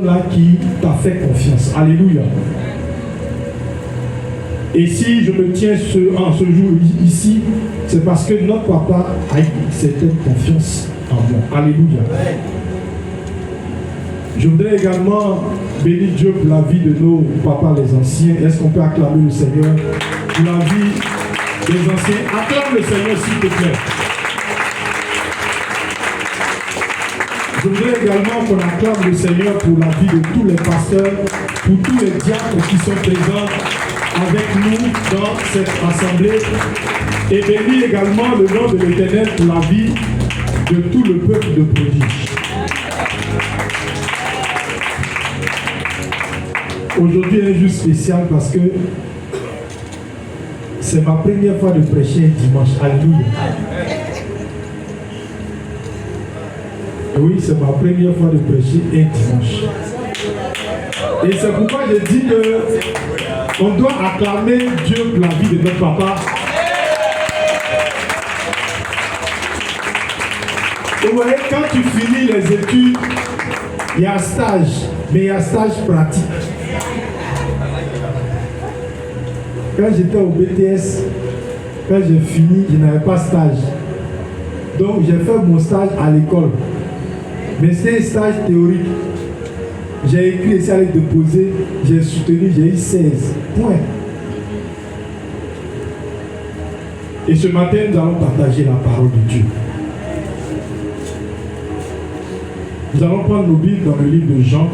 personne-là qui t'a fait confiance. Alléluia. Et si je me tiens en ce jour ici, c'est parce que notre papa a une certaine confiance en moi. Alléluia. Je voudrais également bénir Dieu pour la vie de nos papas les anciens. Est-ce qu'on peut acclamer le Seigneur pour la vie des anciens? Acclame le Seigneur s'il te plaît. Je voudrais également qu'on acclame le Seigneur pour la vie de tous les pasteurs, pour tous les diacres qui sont présents avec nous dans cette assemblée, et bénir également le nom de l'Éternel pour la vie de tout le peuple de Prodige. Aujourd'hui est un jour spécial parce que c'est ma première fois de prêcher un dimanche. Alléluia. Oui, c'est ma première fois de prêcher un dimanche. Et c'est pourquoi je dis que on doit acclamer Dieu pour la vie de notre papa. Et vous voyez, quand tu finis les études, il y a stage, mais il y a stage pratique. Quand j'étais au BTS, quand j'ai fini, je n'avais pas stage. Donc j'ai fait mon stage à l'école. Mais c'est un stage théorique. J'ai écrit ici à les déposer, j'ai soutenu, j'ai eu 16 points. Et ce matin, nous allons partager la parole de Dieu. Nous allons prendre nos Bibles dans le livre de Jean.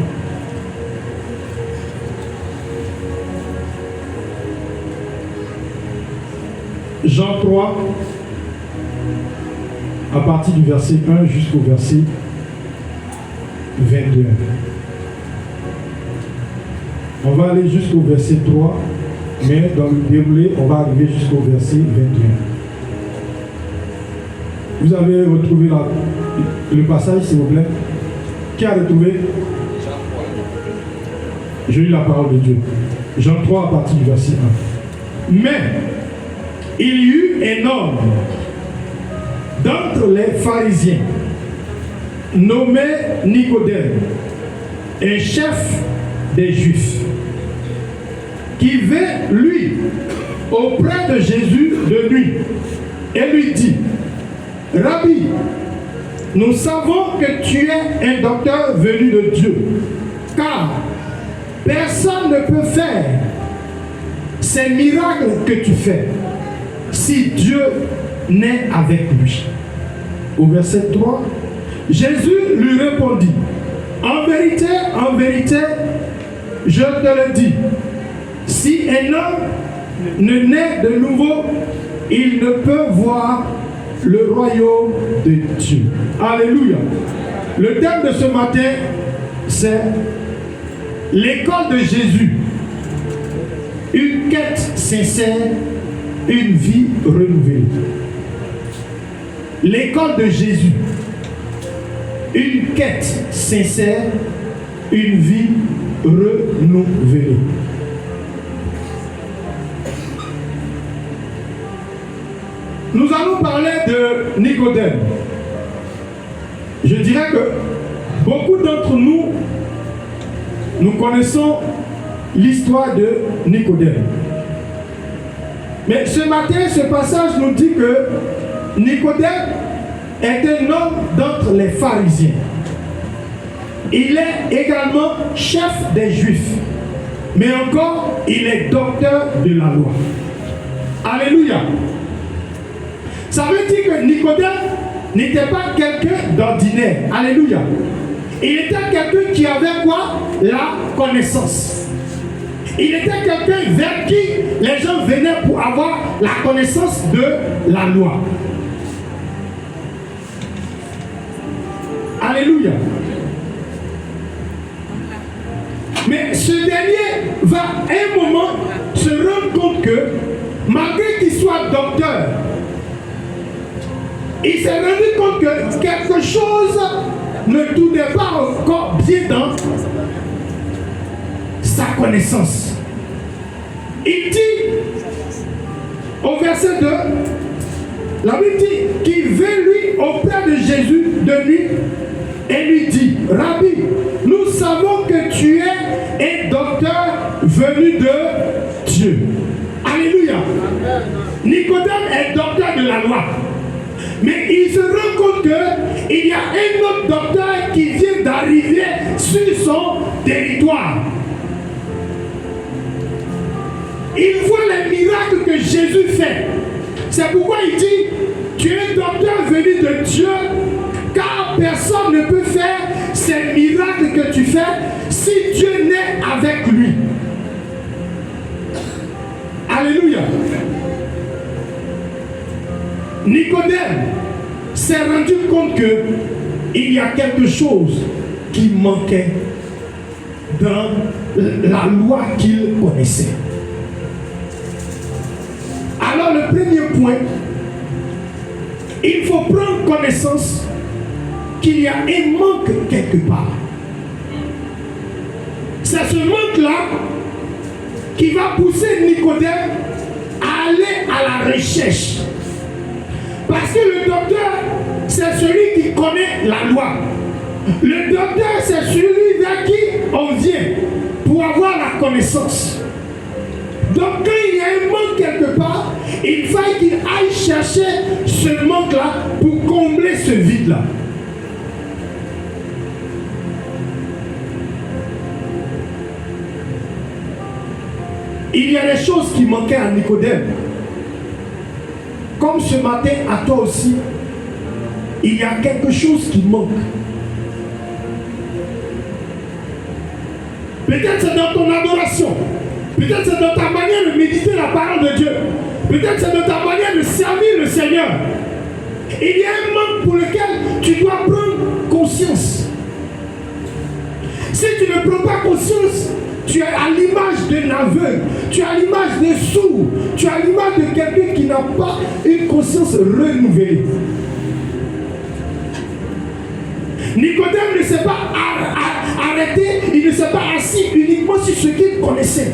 Jean 3, à partir du verset 1 jusqu'au verset 21. On va aller jusqu'au verset 3, mais dans le déroulé, on va arriver jusqu'au verset 21. Vous avez retrouvé le passage, s'il vous plaît? Qui a retrouvé? Je lis la parole de Dieu. Jean 3 à partir du verset 1. Mais il y eut un homme d'entre les pharisiens nommé Nicodème, un chef des Juifs, qui vint, lui, auprès de Jésus de nuit et lui dit: Rabbi, nous savons que tu es un docteur venu de Dieu, car personne ne peut faire ces miracles que tu fais si Dieu n'est avec lui. Au verset 3, Jésus lui répondit: en vérité, je te le dis, si un homme ne naît de nouveau, il ne peut voir le royaume de Dieu. Alléluia. Le thème de ce matin, c'est l'école de Jésus. Une quête sincère, une vie renouvelée. L'école de Jésus. Une quête sincère, une vie renouvelée. Nous allons parler de Nicodème. Je dirais que beaucoup d'entre nous, nous connaissons l'histoire de Nicodème. Mais ce matin, ce passage nous dit que Nicodème est un homme d'entre les pharisiens. Il est également chef des Juifs. Mais encore, il est docteur de la loi. Alléluia. Ça veut dire que Nicodème n'était pas quelqu'un d'ordinaire. Alléluia. Il était quelqu'un qui avait quoi? La connaissance. Il était quelqu'un vers qui les gens venaient pour avoir la connaissance de la loi. Alléluia. Mais ce dernier va à un moment se rendre compte que malgré qu'il soit docteur, il s'est rendu compte que quelque chose ne tournait pas encore bien dans sa connaissance. Il dit au verset 2, la Bible dit qu'il vint lui auprès de Jésus de nuit et lui dit, Rabbi, nous savons que tu es un docteur venu de Dieu. Alléluia. Nicodème est docteur de la loi. Mais il se rend compte qu'il y a un autre docteur qui vient d'arriver sur son territoire. Il voit les miracles que Jésus fait. C'est pourquoi il dit, tu es un docteur venu de Dieu, car personne ne peut faire ces miracles que tu fais si Dieu n'est avec lui. Alléluia. Nicodème s'est rendu compte qu'il y a quelque chose qui manquait dans la loi qu'il connaissait. Alors le premier point, il faut prendre connaissance qu'il y a un manque quelque part. C'est ce manque-là qui va pousser Nicodème à aller à la recherche. Parce que le docteur, c'est celui qui connaît la loi. Le docteur, c'est celui vers qui on vient pour avoir la connaissance. Donc quand il y a un manque quelque part, il faut qu'il aille chercher ce manque-là pour combler ce vide-là. Il y a des choses qui manquaient à Nicodème. Comme ce matin, à toi aussi, il y a quelque chose qui manque. Peut-être c'est dans ton adoration. Peut-être c'est dans ta manière de méditer la parole de Dieu. Peut-être c'est dans ta manière de servir le Seigneur. Il y a un manque pour lequel tu dois prendre conscience. Si tu ne prends pas conscience, tu es à l'image d'un aveugle, tu es à l'image d'un sourd, tu es à l'image de quelqu'un qui n'a pas une conscience renouvelée. Nicodème ne s'est pas arrêté, il ne s'est pas assis uniquement sur ce qu'il connaissait.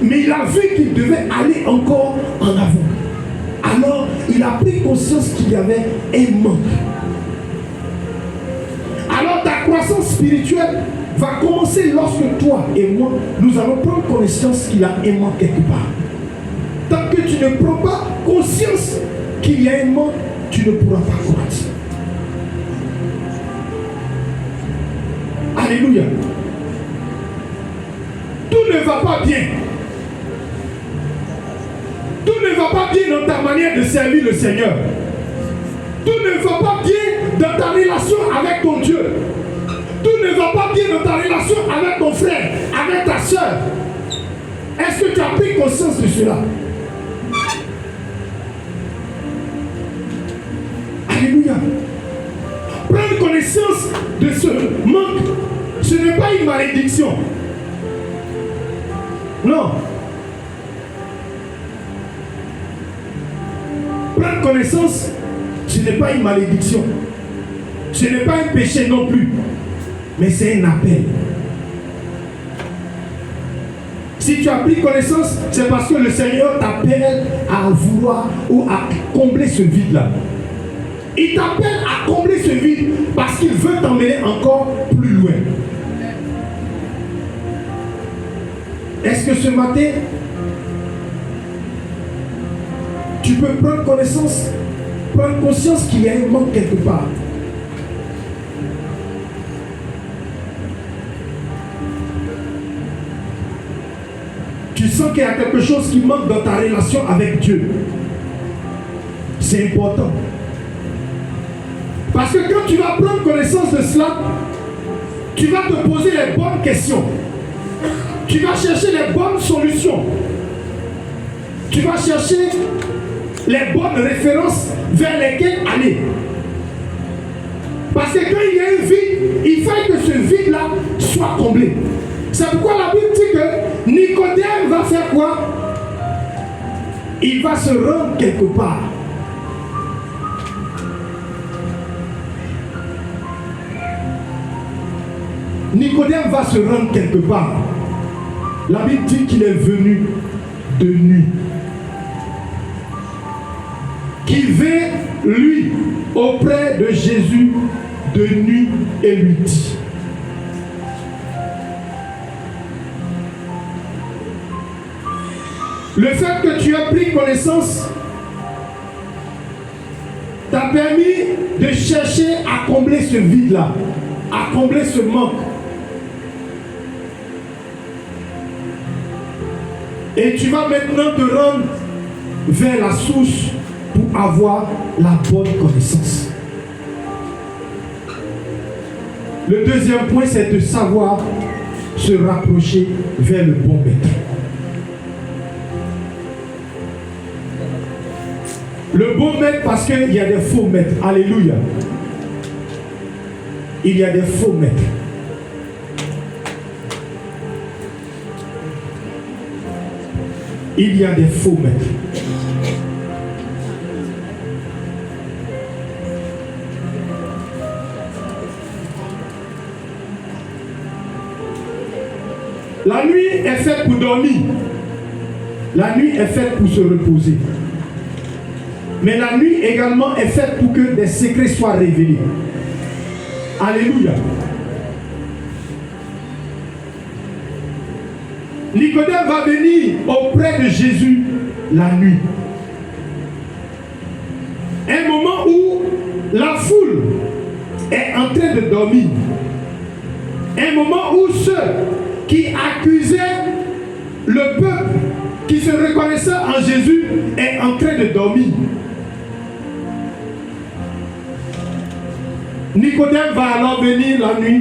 Mais il a vu qu'il devait aller encore en avant. Alors, il a pris conscience qu'il y avait un manque. Alors, ta croissance spirituelle va commencer lorsque toi et moi, nous allons prendre conscience qu'il y a un manque quelque part. Tant que tu ne prends pas conscience qu'il y a un manque, tu ne pourras pas croître. Alléluia. Tout ne va pas bien. Tout ne va pas bien dans ta manière de servir le Seigneur. Tout ne va pas bien dans ta relation avec ton Dieu. Tout ne va pas bien dans ta relation avec ton frère, avec ta soeur. Est-ce que tu as pris conscience de cela? Alléluia. Prendre connaissance de ce manque, ce n'est pas une malédiction. Non. Prendre connaissance, ce n'est pas une malédiction. Ce n'est pas un péché non plus. Mais c'est un appel. Si tu as pris connaissance, c'est parce que le Seigneur t'appelle à vouloir ou à combler ce vide-là. Il t'appelle à combler ce vide parce qu'il veut t'emmener encore plus loin. Est-ce que ce matin, tu peux prendre connaissance, prendre conscience qu'il y a un manque quelque part? Tu sens qu'il y a quelque chose qui manque dans ta relation avec Dieu. C'est important. Parce que quand tu vas prendre connaissance de cela, tu vas te poser les bonnes questions. Tu vas chercher les bonnes solutions. Tu vas chercher les bonnes références vers lesquelles aller. Parce que quand il y a un vide, il faut que ce vide-là soit comblé. C'est pourquoi la Bible dit que Nicodème va faire quoi? Il va se rendre quelque part. Nicodème va se rendre quelque part. La Bible dit qu'il est venu de nuit. Qui vint, lui, auprès de Jésus de nuit et lui dit: le fait que tu as pris connaissance t'a permis de chercher à combler ce vide-là, à combler ce manque. Et tu vas maintenant te rendre vers la source pour avoir la bonne connaissance. Le deuxième point, c'est de savoir se rapprocher vers le bon maître. Le bon maître, parce qu'il y a des faux maîtres. Alléluia. Il y a des faux maîtres. Il y a des faux maîtres. La nuit est faite pour dormir. La nuit est faite pour se reposer. Mais la nuit également est faite pour que des secrets soient révélés. Alléluia. Nicodème va venir auprès de Jésus la nuit. Un moment où la foule est en train de dormir. Un moment où ceux qui accusaient le peuple qui se reconnaissait en Jésus est en train de dormir. Nicodème va alors venir la nuit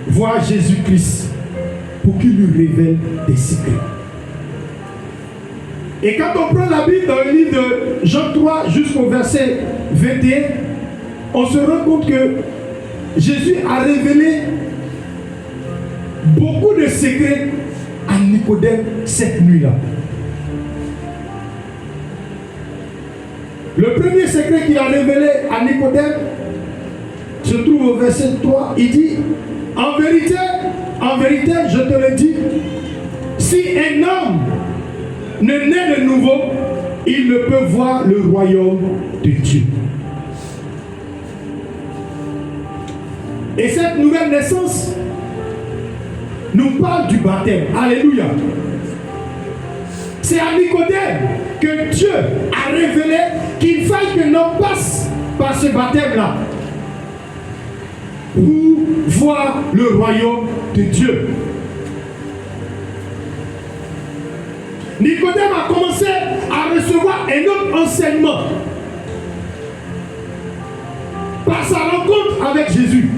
voir Jésus-Christ pour qu'il lui révèle des secrets. Et quand on prend la Bible dans le livre de Jean 3 jusqu'au verset 21, on se rend compte que Jésus a révélé beaucoup de secrets à Nicodème cette nuit-là. Le premier secret qu'il a révélé à Nicodème se trouve au verset 3. Il dit: en vérité, je te le dis, si un homme ne naît de nouveau, il ne peut voir le royaume de Dieu. Et cette nouvelle naissance nous parle du baptême. Alléluia. C'est à Nicodème que Dieu a révélé qu'il faille que l'homme passe par ce baptême-là pour voir le royaume de Dieu. Nicodème a commencé à recevoir un autre enseignement par sa rencontre avec Jésus.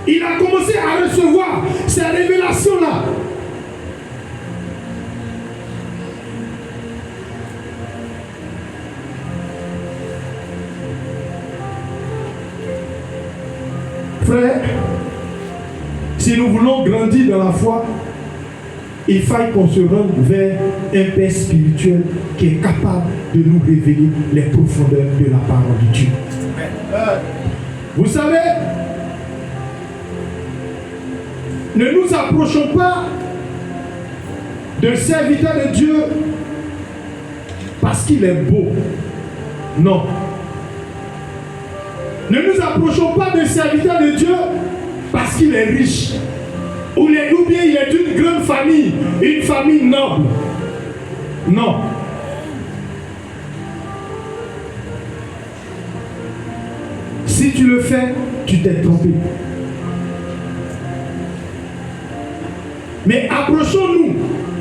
Il a commencé à recevoir ces révélations-là. Frère, si nous voulons grandir dans la foi, il faille qu'on se rende vers un Père spirituel qui est capable de nous révéler les profondeurs de la parole de Dieu. Vous savez, ne nous approchons pas d'un serviteur de Dieu parce qu'il est beau. Non. Ne nous approchons pas d'un serviteur de Dieu parce qu'il est riche. Ou bien il est d'une grande famille, une famille noble. Non. Si tu le fais, tu t'es trompé. Mais approchons-nous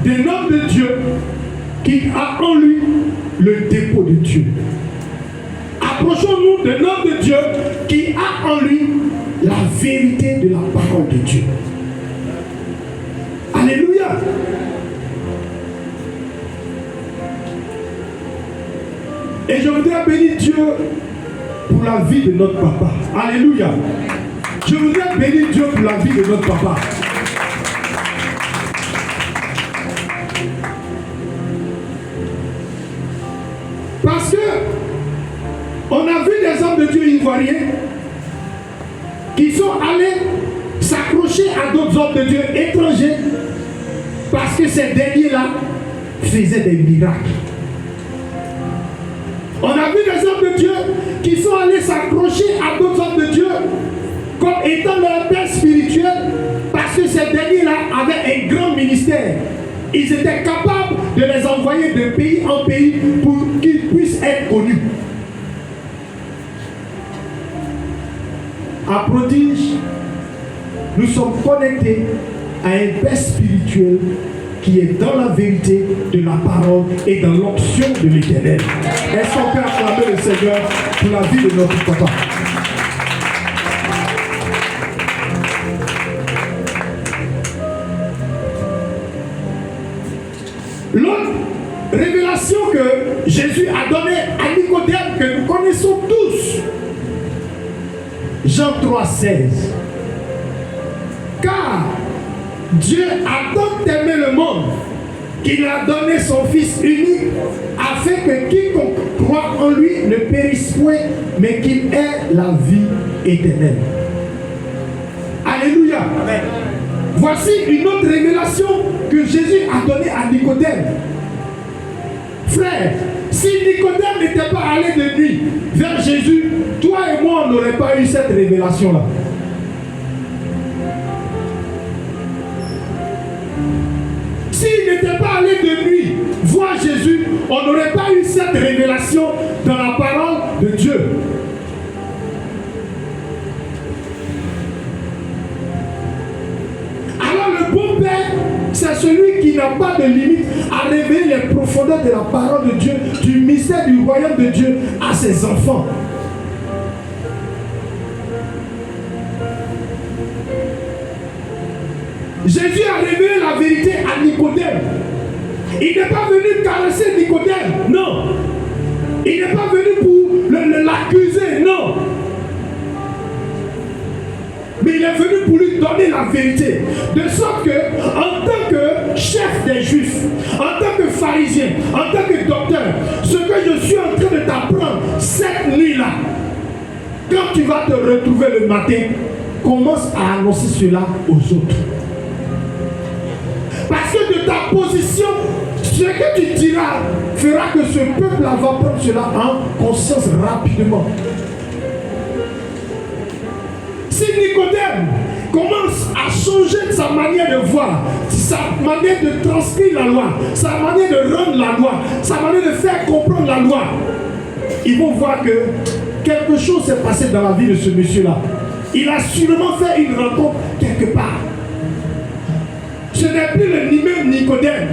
d'un homme de Dieu qui a en lui le dépôt de Dieu. Approchons-nous d'un homme de Dieu qui a en lui la vérité de la parole de Dieu. Alléluia. Et je voudrais bénir Dieu pour la vie de notre papa. Alléluia. Je voudrais bénir Dieu pour la vie de notre papa. Parce que on a vu des hommes de Dieu ivoiriens qui sont allés s'accrocher à d'autres hommes de Dieu étrangers parce que ces derniers-là faisaient des miracles. On a vu des hommes de Dieu qui sont allés s'accrocher à d'autres hommes de Dieu comme étant leur père spirituel parce que ces derniers-là avaient un grand ministère. Ils étaient capables de les envoyer de pays en pays pour qu'ils puissent être connus. À Prodige, nous sommes connectés à un père spirituel qui est dans la vérité de la parole et dans l'onction de l'Éternel. Est-ce qu'on peut acclamer le Seigneur pour la vie de notre papa? L'autre révélation que Jésus a donnée à Nicodème, que nous connaissons tous, Jean 3,16. Car Dieu a tant aimé le monde qu'il a donné son Fils unique afin que quiconque croit en lui ne périsse point, mais qu'il ait la vie éternelle. Alléluia. Amen. Voici une autre révélation que Jésus a donnée à Nicodème. Frère, si Nicodème n'était pas allé de nuit vers Jésus, toi et moi, on n'aurait pas eu cette révélation-là. S'il n'était pas allé de nuit voir Jésus, on n'aurait pas eu cette révélation dans la parole de Dieu. Alors le bon Père, c'est celui qui n'a pas de limite à révéler les profondeurs de la parole de Dieu, du mystère du royaume de Dieu à ses enfants. Jésus a révélé la vérité à Nicodème. Il n'est pas venu caresser Nicodème, non. Il n'est pas venu pour l'accuser, non. Mais il est venu pour lui donner la vérité. De sorte que, en tant que chef des Juifs, en tant que pharisien, en tant que docteur, ce que je suis en train de t'apprendre cette nuit-là, quand tu vas te retrouver le matin, commence à annoncer cela aux autres. Parce que de ta position, ce que tu diras fera que ce peuple-là va prendre cela en conscience rapidement. Si Nicodème commence à changer de sa manière de voir, sa manière de transcrire la loi, sa manière de rendre la loi, sa manière de faire comprendre la loi, ils vont voir que quelque chose s'est passé dans la vie de ce monsieur-là. Il a sûrement fait une rencontre quelque part. Ce n'est plus le même Nicodème.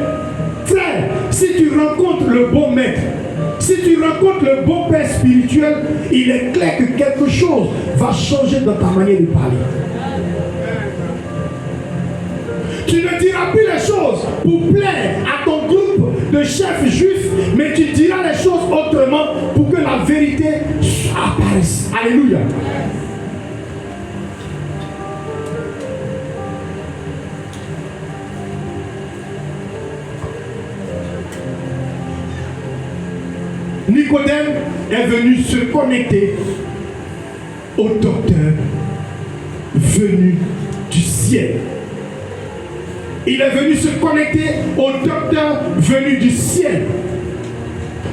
Frère, si tu rencontres le bon maître, si tu rencontres le bon père spirituel, il est clair que quelque chose va changer dans ta manière de parler. Tu ne diras plus les choses pour plaire à ton groupe de chefs juifs, mais tu diras les choses autrement pour que la vérité apparaisse. Alléluia. Nicodème est venu se connecter au docteur venu du ciel. Il est venu se connecter au docteur venu du ciel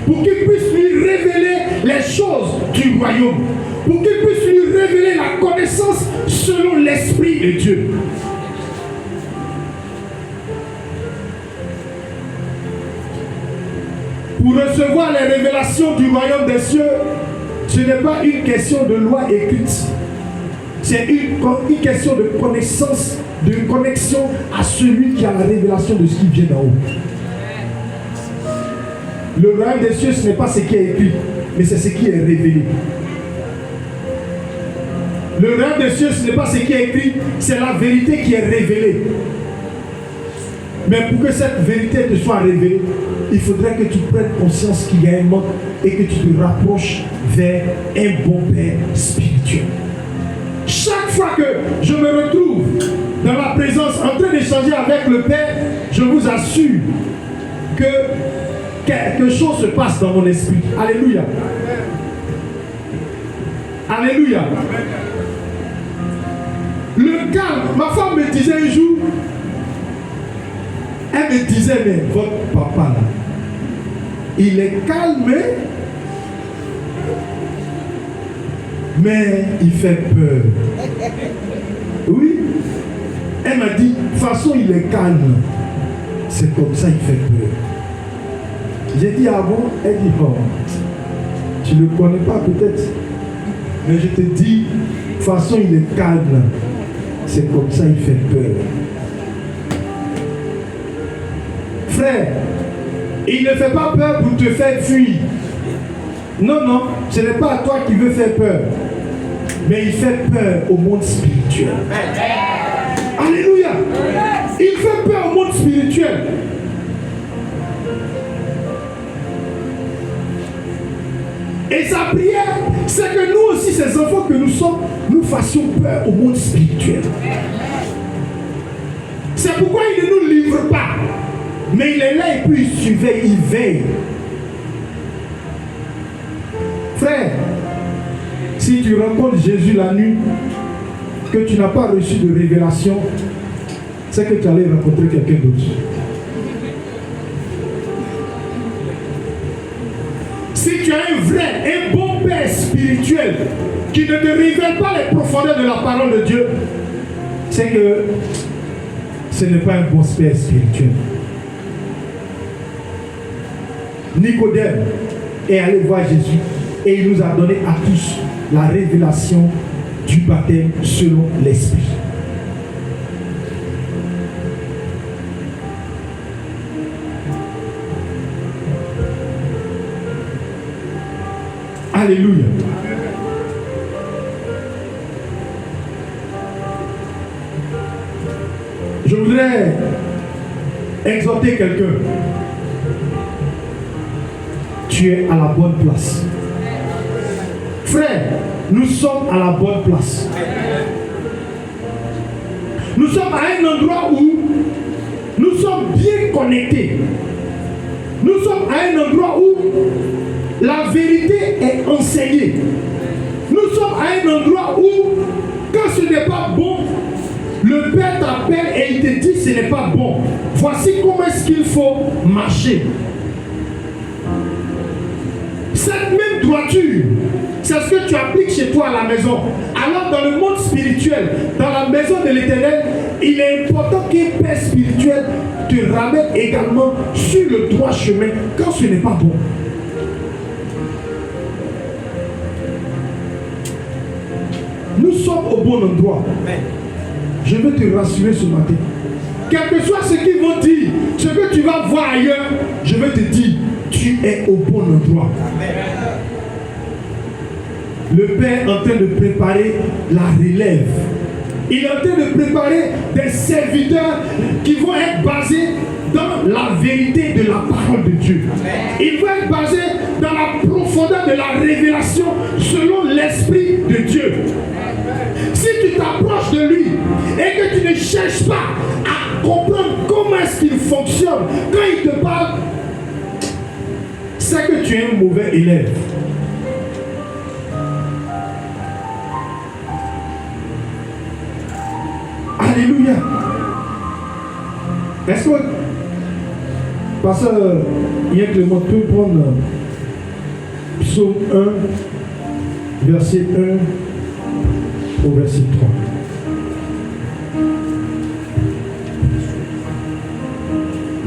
pour qu'il puisse lui révéler les choses du royaume, pour qu'il puisse lui révéler la connaissance selon l'Esprit de Dieu. Pour recevoir les révélations du royaume des cieux, ce n'est pas une question de loi écrite. C'est une question de connaissance, de connexion à celui qui a la révélation de ce qui vient d'en haut. Le royaume des cieux, ce n'est pas ce qui est écrit, mais c'est ce qui est révélé. Le royaume des cieux, ce n'est pas ce qui est écrit, c'est la vérité qui est révélée. Mais pour que cette vérité te soit révélée, il faudrait que tu prennes conscience qu'il y a un manque et que tu te rapproches vers un bon père spirituel. Chaque fois que je me retrouve dans la présence en train d'échanger avec le Père, je vous assure que quelque chose se passe dans mon esprit. Alléluia. Alléluia. Le calme, ma femme me disait un jour, elle me disait, mais votre papa là, il est calme, Mais il fait peur. Oui. Elle m'a dit, de toute façon, il est calme. C'est comme ça, il fait peur. J'ai dit, ah bon? Elle dit, oh, tu ne le connais pas peut-être. Mais je te dis, de toute façon, il est calme. C'est comme ça, il fait peur. Frère, il ne fait pas peur pour te faire fuir. Non, non, ce n'est pas à toi qui veut faire peur. Mais il fait peur au monde spirituel. Alléluia. Il fait peur au monde spirituel. Et sa prière, c'est que nous aussi, ces enfants que nous sommes, nous fassions peur au monde spirituel. C'est pourquoi il ne nous livre pas. Mais il est là et puis il surveille, il veille. Frère, si tu rencontres Jésus la nuit, que tu n'as pas reçu de révélation, c'est que tu allais rencontrer quelqu'un d'autre. Si tu as un vrai, un bon père spirituel qui ne te révèle pas les profondeurs de la parole de Dieu, c'est que ce n'est pas un bon père spirituel. Nicodème est allé voir Jésus et il nous a donné à tous la révélation du baptême selon l'Esprit. Alléluia. Je voudrais exhorter quelqu'un. Tu es à la bonne place. Frère, nous sommes à la bonne place. Nous sommes à un endroit où nous sommes bien connectés. Nous sommes à un endroit où la vérité est enseignée. Nous sommes à un endroit où, quand ce n'est pas bon, le Père t'appelle et il te dit ce n'est pas bon. Voici comment est-ce qu'il faut marcher. Cette même droiture, c'est ce que tu appliques chez toi à la maison. Alors dans le monde spirituel, dans la maison de l'Éternel, il est important qu'un père spirituel te ramène également sur le droit chemin quand ce n'est pas bon. Nous sommes au bon endroit. Je veux te rassurer ce matin. Quel que soit ce qu'ils vont dire, ce que tu vas voir ailleurs, je veux te dire, tu es au bon endroit. Le Père est en train de préparer la relève. Il est en train de préparer des serviteurs qui vont être basés dans la vérité de la parole de Dieu. Ils vont être basés dans la profondeur de la révélation selon l'Esprit de Dieu. Si tu t'approches de lui et que tu ne cherches pas à comprendre comment est-ce qu'il fonctionne, quand il te parle, c'est que tu es un mauvais élève. Alléluia. Est-ce que Pasteur Yann Clément peut prendre Psaume 1, verset 1 au verset 3.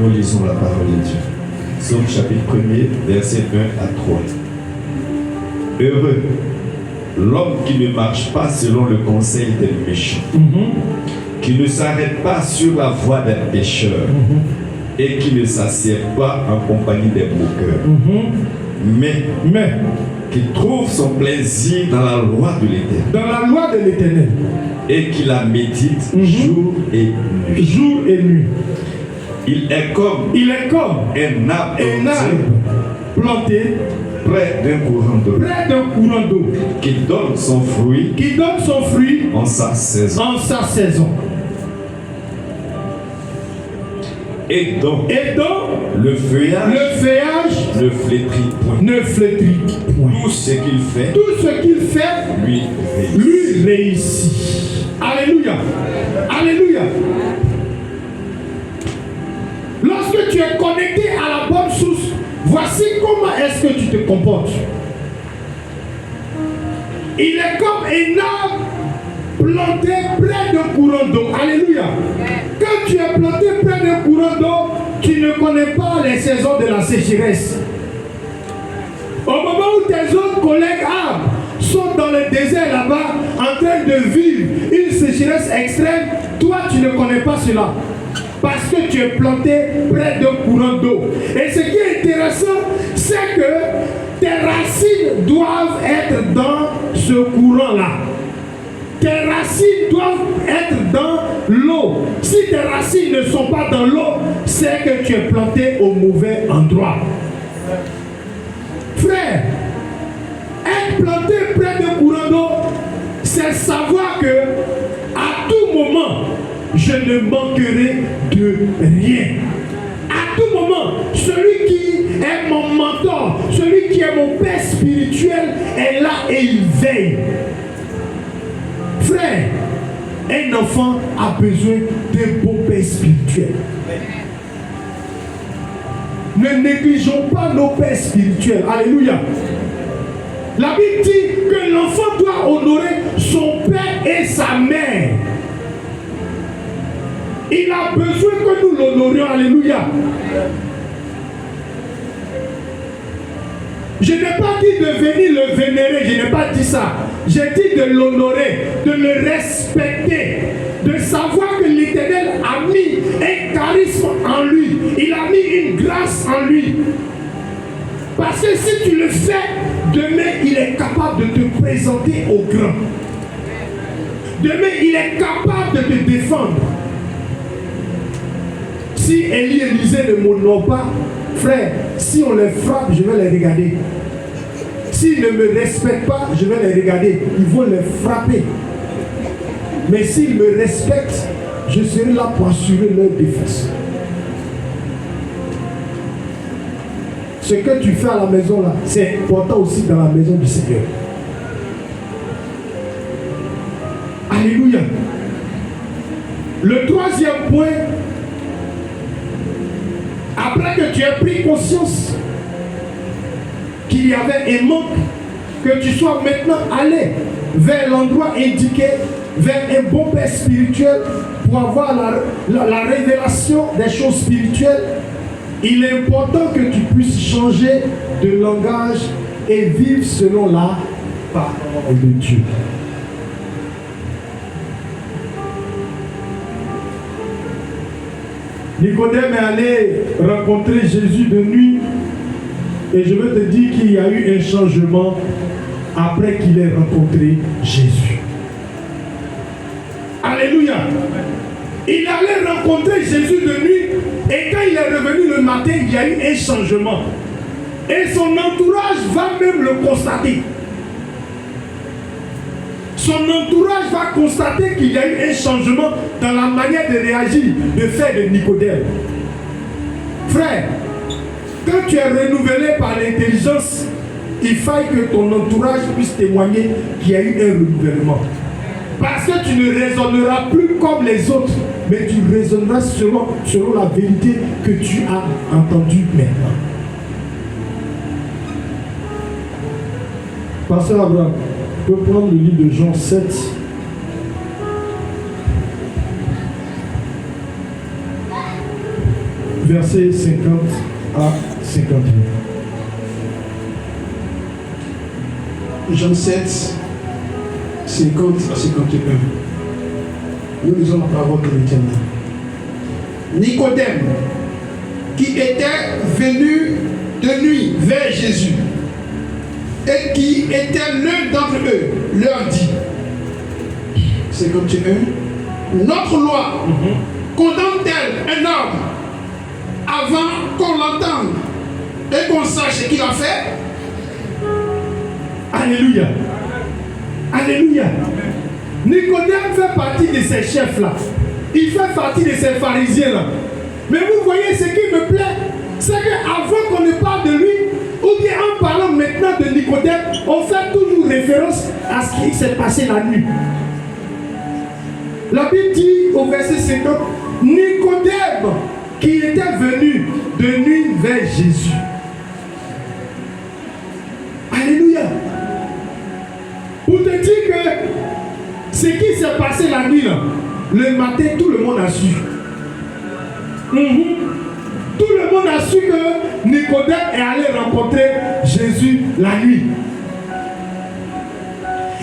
Nous lisons la parole de Dieu. Psaume chapitre 1er, verset 1 à 3. Heureux l'homme qui ne marche pas selon le conseil des méchants, qui ne s'arrête pas sur la voie des pécheurs, et qui ne s'assied pas en compagnie des moqueurs, mais qui trouve son plaisir dans la loi de l'Éternel. Dans la loi de l'Éternel. Et qui la médite jour et nuit. Jour et nuit. Il est comme un arbre planté près d'un courant d'eau. Près d'un courant d'eau. Qui donne son fruit. En sa saison. Et donc le feuillage ne flétrit point. Tout ce qu'il fait, lui réussit. Alléluia. Alléluia. Lorsque tu es connecté à la bonne source, voici comment est-ce que tu te comportes. Il est comme un arbre planté près d'un courant d'eau. Alléluia. Quand tu es planté près d'un courant d'eau, tu ne connais pas les saisons de la sécheresse. Au moment où tes autres collègues arbres sont dans le désert là-bas, en train de vivre une sécheresse extrême, toi tu ne connais pas cela. Parce que tu es planté près d'un courant d'eau. Et ce qui est intéressant, c'est que tes racines doivent être dans ce courant-là. Tes racines doivent être dans l'eau. Si tes racines ne sont pas dans l'eau, c'est que tu es planté au mauvais endroit. Frère, être planté près d'un courant d'eau, c'est savoir que à tout moment, je ne manquerai de rien. À tout moment, celui qui est mon mentor, celui qui est mon père spirituel est là et il veille. Frère, un enfant a besoin d'un bon père spirituel. Ne négligeons pas nos pères spirituels. Alléluia. La Bible dit que l'enfant doit honorer son père et sa mère. Il a besoin que nous l'honorions. Alléluia. Je n'ai pas dit de venir le vénérer, je n'ai pas dit ça. J'ai dit de l'honorer, de le respecter, de savoir que l'Éternel a mis un charisme en lui. Il a mis une grâce en lui. Parce que si tu le fais, demain il est capable de te présenter au grand. Demain il est capable de te défendre. Si Élie et Élisée ne m'honorent pas, frère, si on les frappe, je vais les regarder. S'ils ne me respectent pas, je vais les regarder. Ils vont les frapper. Mais s'ils me respectent, je serai là pour assurer leur défense. Ce que tu fais à la maison là, c'est important aussi dans la maison du Seigneur. Alléluia. Le troisième point, après que tu aies pris conscience qu'il y avait un manque, que tu sois maintenant allé vers l'endroit indiqué, vers un bon père spirituel pour avoir la révélation des choses spirituelles, il est important que tu puisses changer de langage et vivre selon la parole de Dieu. Nicodème est allé rencontrer Jésus de nuit et je veux te dire qu'il y a eu un changement après qu'il ait rencontré Jésus. Alléluia. Il allait rencontrer Jésus de nuit et quand il est revenu le matin, il y a eu un changement. Et son entourage va même le constater. Son entourage va constater qu'il y a eu un changement dans la manière de réagir, de faire de Nicodème. Frère, quand tu es renouvelé par l'intelligence, il faille que ton entourage puisse témoigner qu'il y a eu un renouvellement. Parce que tu ne raisonneras plus comme les autres, mais tu raisonneras selon la vérité que tu as entendue maintenant. Pasteur Abraham, tu peux prendre le livre de Jean 7. Versets 50 à 51. Jean 7, 50 à 51. Nous lisons la parole de l'Éternel. Nicodème, qui était venu de nuit vers Jésus, et qui était l'un d'entre eux, leur dit, 51, notre loi condamne-t-elle un homme avant qu'on l'entende et qu'on sache ce qu'il a fait? Alléluia. Alléluia. Nicodème fait partie de ces chefs-là. Il fait partie de ces pharisiens-là. Mais vous voyez, ce qui me plaît, c'est qu'avant qu'on ne parle de lui, ou bien en parlant maintenant de Nicodème, on fait toujours référence à ce qui s'est passé la nuit. La Bible dit au verset 50, Nicodème qui était venu de nuit vers Jésus. Alléluia. Pour te le matin, tout le monde a su. Tout le monde a su que Nicodème est allé rencontrer Jésus la nuit.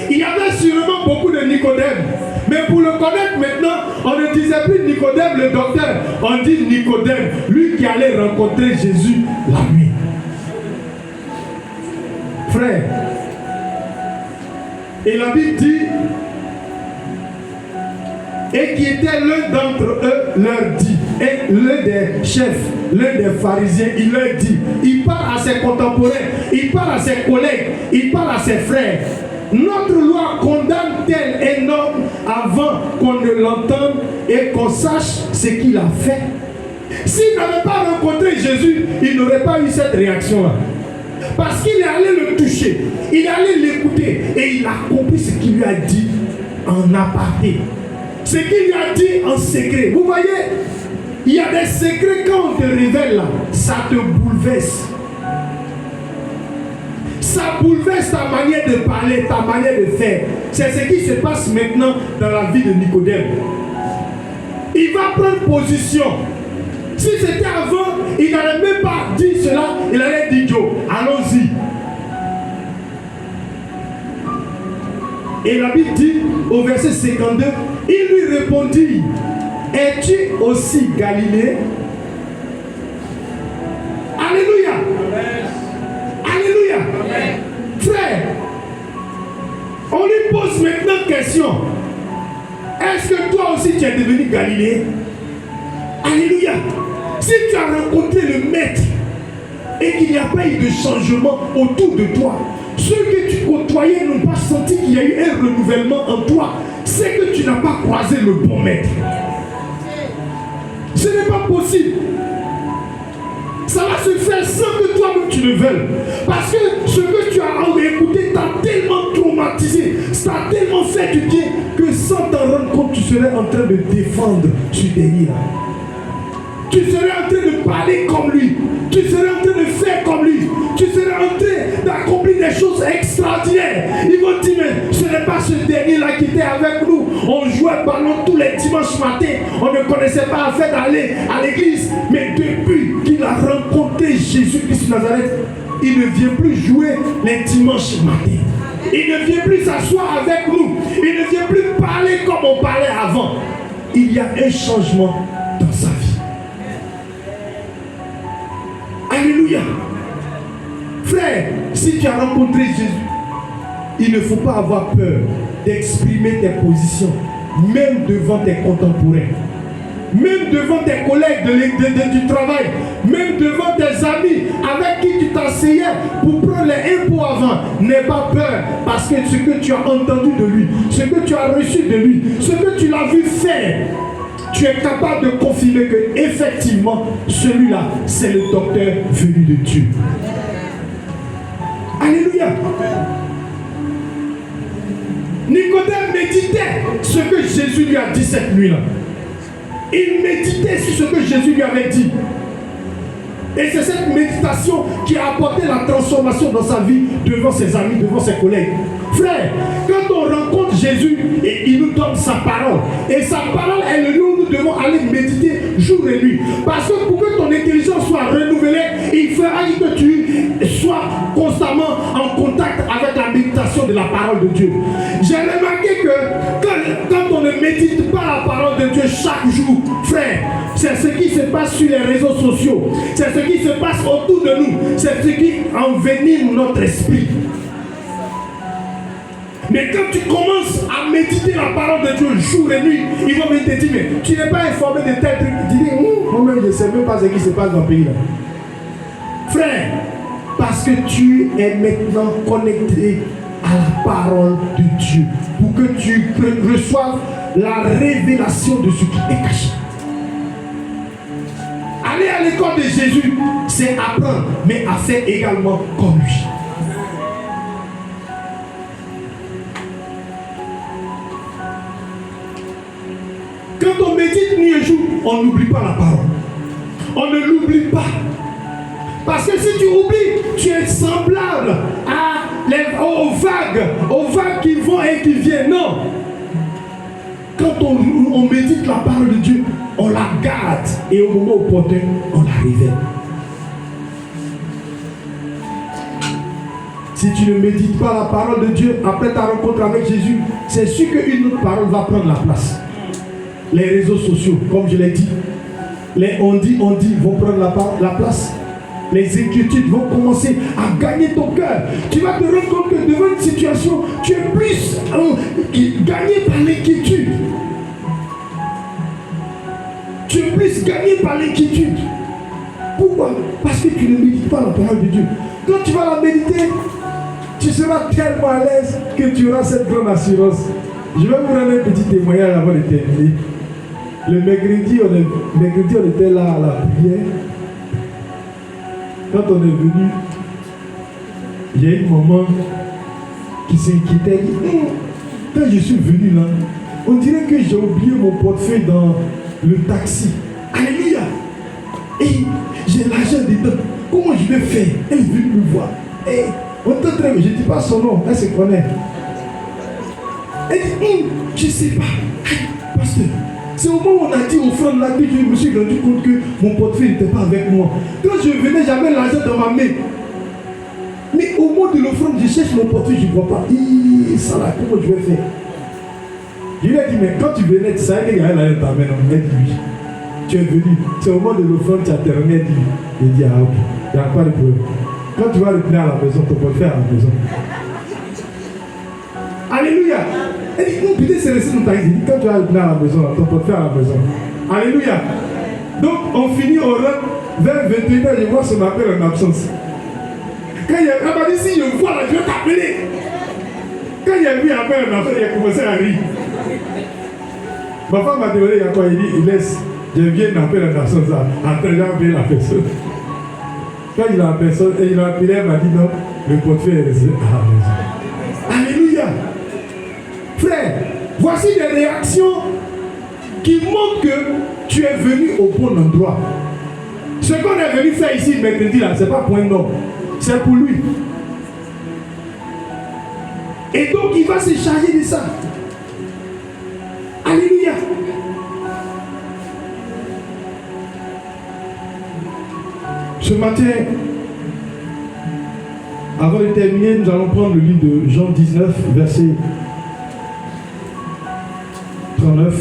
Il y avait sûrement beaucoup de Nicodème. Mais pour le connaître maintenant, on ne disait plus Nicodème le docteur. On dit Nicodème, lui qui allait rencontrer Jésus la nuit. Frère, et la Bible dit, et qui était l'un d'entre eux, leur dit, et l'un des chefs, l'un des pharisiens, il leur dit, il parle à ses contemporains, il parle à ses collègues, il parle à ses frères. Notre loi condamne tel un homme avant qu'on ne l'entende et qu'on sache ce qu'il a fait. S'il n'avait pas rencontré Jésus, il n'aurait pas eu cette réaction-là. Parce qu'il est allé le toucher, il est allé l'écouter et il a compris ce qu'il lui a dit en aparté. Ce qu'il lui a dit en secret. Vous voyez, il y a des secrets quand on te révèle là, ça te bouleverse. Ça bouleverse ta manière de parler, ta manière de faire. C'est ce qui se passe maintenant dans la vie de Nicodème. Il va prendre position. Si c'était avant, il n'allait même pas dire cela, il allait dire Joe, allons-y. Et la Bible dit au verset 52, il lui répondit, es-tu aussi Galiléen? Alléluia. Alléluia. Amen. Frère, on lui pose maintenant une question. Est-ce que toi aussi tu es devenu Galiléen? Alléluia. Si tu as rencontré le Maître et qu'il n'y a pas eu de changement autour de toi, ceux que tu côtoyais n'ont pas senti qu'il y a eu un renouvellement en toi, c'est que tu n'as pas croisé le bon Maître. Ce n'est pas possible. Ça va se faire sans que toi-même tu le veuilles. Parce que ce que tu as écouté t'a tellement traumatisé, ça t'a tellement fait du bien que sans t'en rendre compte, tu serais en train de défendre ce délire. Tu serais en train de parler comme lui. Tu serais en train de faire comme lui. Tu serais en train d'accomplir des choses extraordinaires. Ils vont dire, mais ce n'est pas ce dernier-là qui était avec nous. On jouait ballon tous les dimanches matins. On ne connaissait pas le fait d'aller à l'église. Mais depuis qu'il a rencontré Jésus-Christ de Nazareth, il ne vient plus jouer les dimanches matins. Il ne vient plus s'asseoir avec nous. Il ne vient plus parler comme on parlait avant. Il y a un changement dans sa vie. Alléluia. Frère, si tu as rencontré Jésus, il ne faut pas avoir peur d'exprimer tes positions, même devant tes contemporains, même devant tes collègues du travail, même devant tes amis avec qui tu t'asseyais pour prendre les impôts avant. N'aie pas peur, parce que ce que tu as entendu de lui, ce que tu as reçu de lui, ce que tu l'as vu faire, tu es capable de confirmer que effectivement celui-là c'est le docteur venu de Dieu. Alléluia. Nicodème méditait ce que Jésus lui a dit cette nuit-là. Il méditait sur ce que Jésus lui avait dit. Et c'est cette méditation qui a apporté la transformation dans sa vie devant ses amis, devant ses collègues. Frère, quand on rencontre Jésus, et il nous donne sa parole. Et sa parole est le lieu où nous devons aller méditer jour et nuit. Parce que pour que ton intelligence soit renouvelée, il faudra que tu sois constamment en contact avec la méditation de la parole de Dieu. J'ai remarqué que quand on ne médite pas la parole de Dieu chaque jour, frère, c'est ce qui se passe sur les réseaux sociaux. C'est ce qui se passe autour de nous. C'est ce qui envenime notre esprit. Mais quand tu commences à méditer la parole de Dieu jour et nuit, ils vont venir te dire, mais tu n'es pas informé de tel truc. Tu dis, moi-même je ne sais même pas ce qui se passe dans le pays là. Frère, parce que tu es maintenant connecté à la parole de Dieu. Pour que tu reçoives la révélation de ce qui est caché. Aller à l'école de Jésus, c'est apprendre, mais à faire également comme lui. Quand on médite nuit et jour, on n'oublie pas la parole. On ne l'oublie pas. Parce que si tu oublies, tu es semblable aux vagues qui vont et qui viennent. Non. quand on médite la parole de Dieu, on la garde et au moment opportun, on la révèle. Si tu ne médites pas la parole de Dieu après ta rencontre avec Jésus, c'est sûr qu'une autre parole va prendre la place. Les réseaux sociaux, comme je l'ai dit, les on dit vont prendre la place. Les inquiétudes vont commencer à gagner ton cœur. Tu vas te rendre compte que devant une situation, tu es plus gagné par l'inquiétude. Tu es plus gagné par l'inquiétude. Pourquoi? Parce que tu ne médites pas la parole de Dieu. Quand tu vas la méditer, tu seras tellement à l'aise que tu auras cette grande assurance. Je vais vous rendre un petit témoignage avant de terminer. Le mercredi, on était là à la prière. Quand on est venu, il y a une maman qui s'inquiétait. Quand je suis venu là, on dirait que j'ai oublié mon portefeuille dans le taxi. Alléluia! Et j'ai l'argent dedans. Comment je vais faire? Elle est venue me voir. Et on est en train, je ne dis pas son nom, elle se connaît. Elle dit, je ne sais pas. Pasteur, c'est au moment où on a dit offrande là que je me suis rendu compte que mon portefeuille n'était pas avec moi. Quand je venais, j'avais l'argent dans ma main. Mais au moment de l'offrande, je cherche mon portefeuille, je ne vois pas. Ça là, comment je vais faire? Je lui ai dit, mais quand tu venais, tu savais qu'il y avait l'argent dans ta main. Elle dit oui. Tu es venu. C'est au moment de l'offrande, tu as terminé. Elle dit, je dis, ah ok, il n'y a pas de problème. Quand tu vas revenir à la maison, ton portefeuille à la maison. Alléluia. Elle dit, peut-être c'est resté dans ta vie. Quand tu vas revenir à la maison, ton portefeuille à la maison. Alléluia. Donc, on finit, on rentre. Vers 21h, je vois son appel en absence. Quand il y a, elle m'a dit, si je vois là, je vais t'appeler. Quand il y a vu appel en absence, il a commencé à rire. Ma femme m'a demandé, il y a quoi? Il dit, il laisse. Je viens d'appeler en absence. Après, j'ai appelé la personne. Quand il a appelé, elle m'a dit, non, le portefeuille est resté à la maison. Alléluia. Frère, voici des réactions qui montrent que tu es venu au bon endroit. Ce qu'on est venu faire ici mercredi là, ce n'est pas point non. C'est pour lui. Et donc il va se charger de ça. Alléluia. Ce matin, avant de terminer, nous allons prendre le livre de Jean 19, verset 39.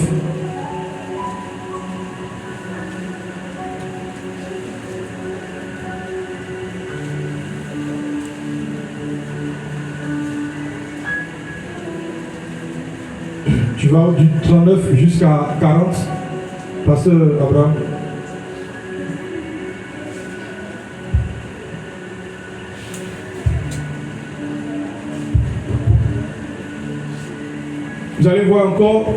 Tu vas du 39 jusqu'à 40. Pasteur Abraham. Vous allez voir encore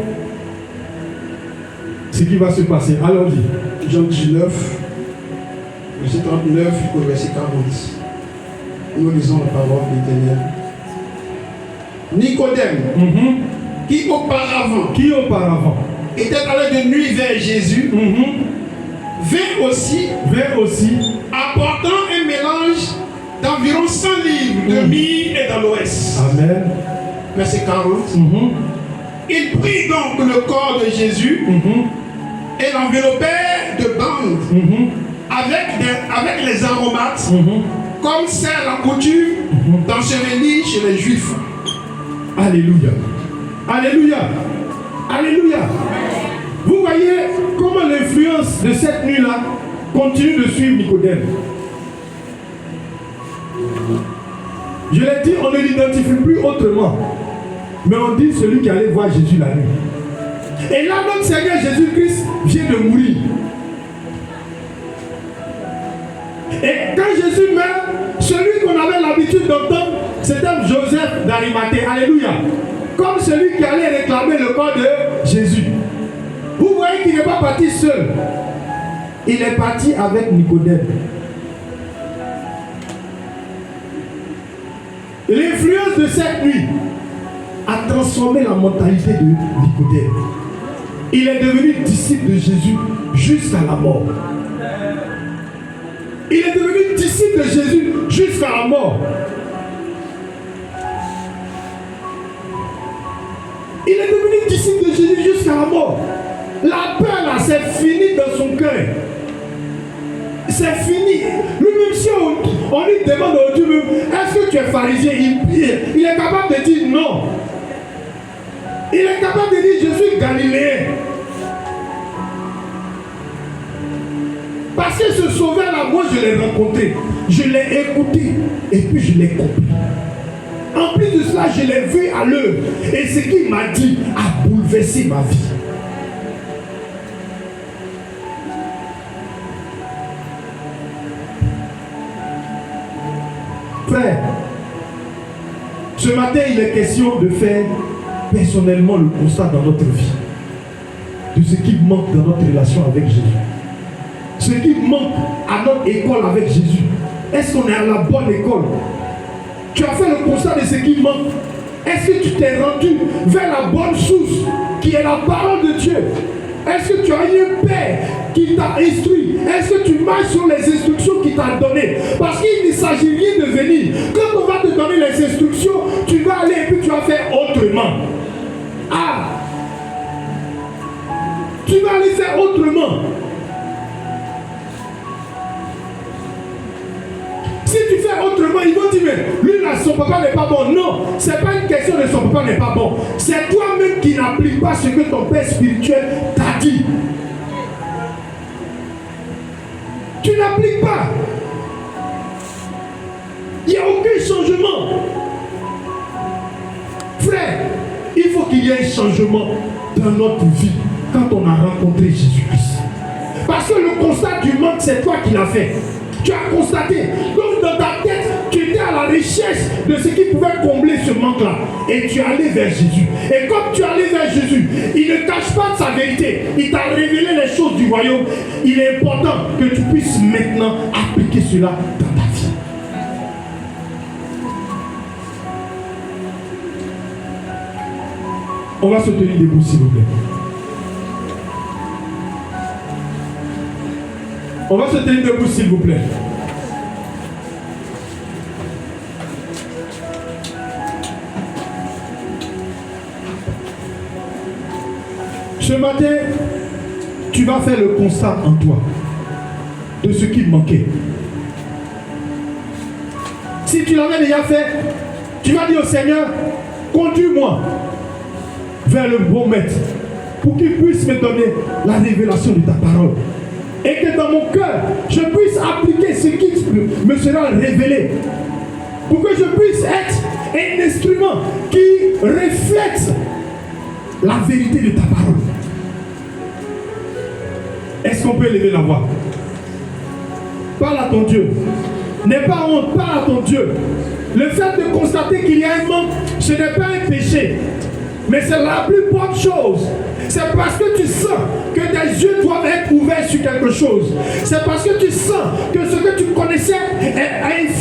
ce qui va se passer. Allons-y. Jean 19, verset 39 au verset 40. Nous lisons la parole de l'Éternel. Nicodème, qui auparavant était allé de nuit vers Jésus, vint aussi apportant un mélange d'environ 100 livres de myrrhe et d'aloès. Amen. Verset 40. Il prit donc le corps de Jésus et l'enveloppait de bandes avec les aromates, comme c'est la coutume d'ensevelir chez les Juifs. Alléluia. Alléluia. Alléluia. Vous voyez comment l'influence de cette nuit-là continue de suivre Nicodème. Je l'ai dit, on ne l'identifie plus autrement. Mais on dit celui qui allait voir Jésus la nuit. Et là, notre Seigneur Jésus-Christ vient de mourir. Et quand Jésus meurt, celui qu'on avait l'habitude d'entendre, c'était Joseph d'Arimathée. Alléluia. Comme celui qui allait réclamer le corps de Jésus. Vous voyez qu'il n'est pas parti seul. Il est parti avec Nicodème. L'influence de cette nuit a transformé la mentalité de Nicodème. Il est devenu disciple de Jésus jusqu'à la mort. Il est devenu disciple de Jésus jusqu'à la mort. Il est devenu disciple de Jésus jusqu'à la mort. La peur là, c'est fini dans son cœur. C'est fini. Lui-même, si on lui demande aujourd'hui, est-ce que tu es pharisien, il est capable de dire non. Il est capable de dire, je suis galiléen. Parce que ce sauveur-là, moi je l'ai rencontré, je l'ai écouté et puis je l'ai compris. En plus de cela, je l'ai vu à l'œuvre. Et ce qu'il m'a dit a bouleversé ma vie. Frère, ce matin, il est question de faire personnellement le constat dans notre vie de ce qui manque dans notre relation avec Jésus. Ce qui manque à notre école avec Jésus. Est-ce qu'on est à la bonne école? Tu as fait le constat de ce qui manque. Est-ce que tu t'es rendu vers la bonne source qui est la parole de Dieu? Est-ce que tu as eu un père qui t'a instruit? Est-ce que tu marches sur les instructions qu'il t'a données? Parce qu'il ne s'agit rien de venir. Quand on va te donner les instructions, tu vas aller et puis tu vas faire autrement. Ah! Tu vas aller faire autrement. Si tu fais autrement, ils vont dire, mais lui là, son papa n'est pas bon. Non, ce n'est pas une question de son papa n'est pas bon. C'est toi-même qui n'appliques pas ce que ton père spirituel t'a dit. Tu n'appliques pas. Il n'y a aucun changement. Frère, il faut qu'il y ait un changement dans notre vie quand on a rencontré Jésus-Christ. Parce que le constat du manque, c'est toi qui l'as fait. Tu as constaté. Donc dans ta tête, tu étais à la recherche de ce qui pouvait combler ce manque-là. Et tu es allé vers Jésus. Et comme tu es allé vers Jésus, il ne cache pas de sa vérité. Il t'a révélé les choses du royaume. Il est important que tu puisses maintenant appliquer cela dans ta vie. On va se tenir debout, s'il vous plaît. On va se tenir debout, s'il vous plaît. Ce matin, tu vas faire le constat en toi de ce qui manquait. Si tu l'avais déjà fait, tu vas dire au Seigneur, conduis-moi vers le bon maître pour qu'il puisse me donner la révélation de ta parole. Et que dans mon cœur, je puisse appliquer ce qui me sera révélé. Pour que je puisse être un instrument qui reflète la vérité de ta parole. Est-ce qu'on peut élever la voix? Parle à ton Dieu. N'aie pas honte, parle à ton Dieu. Le fait de constater qu'il y a un manque, ce n'est pas un péché. Mais c'est la plus bonne chose. C'est parce que tu sens que tes yeux doivent être ouverts sur quelque chose. C'est parce que tu sens que ce que tu connaissais est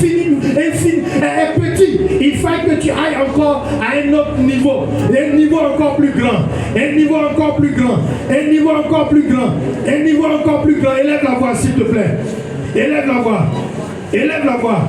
petit. Il faut que tu ailles encore à un autre niveau. Un niveau encore plus grand. Un niveau encore plus grand. Un niveau encore plus grand. Un niveau encore plus grand. Élève la voix, s'il te plaît. Élève la voix. Élève la voix.